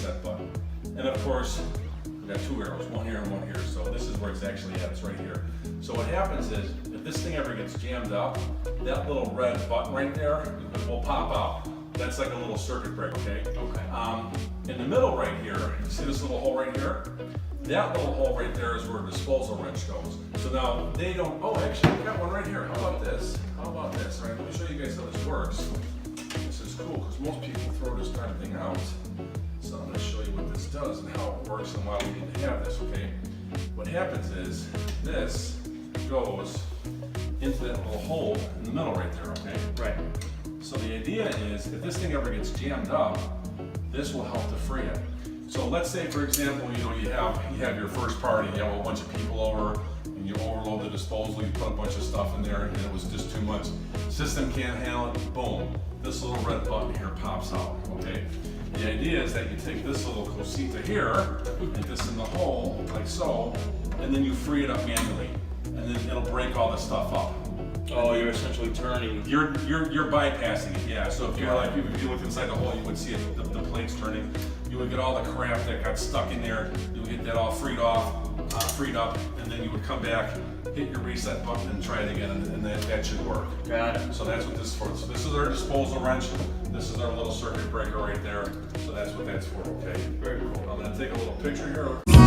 reset button. And of course, we got two arrows, one here and one here. So this is where it's actually at, it's right here. So what happens is, if this thing ever gets jammed up, that little red button right there will pop out. That's like a little circuit breaker, okay? Okay. In the middle right here, you see this little hole right here? That little hole right there is where a disposal wrench goes. So now they don't, oh, actually, we got one right here. How about this? How about this? All right, let me show you guys how this works. This is cool, because most people throw this darn thing out. So I'm gonna show you what this does and how it works and why we need to have this, okay? What happens is, this goes into that little hole in the middle right there, okay? Right. So the idea is, if this thing ever gets jammed up, this will help to free it. So let's say, for example, you have your first party, you have a bunch of people over, and you overload the disposal, you put a bunch of stuff in there, and it was just too much. System can't handle it, boom. This little red button here pops out, okay? The idea is that you take this little cosita here, put this in the hole, like so, and then you free it up manually. And then it'll break all this stuff up. Oh, you're essentially turning. You're bypassing it, yeah. So if you look inside the hole, you would see it, the plates turning. You would get all the crap that got stuck in there. You would get that all freed up, and then you would come back, hit your reset button, and try it again, and that should work. Got it. So that's what this is for. So this is our disposal wrench. This is our little circuit breaker right there. So that's what that's for, okay? Very cool. I'm gonna take a little picture here.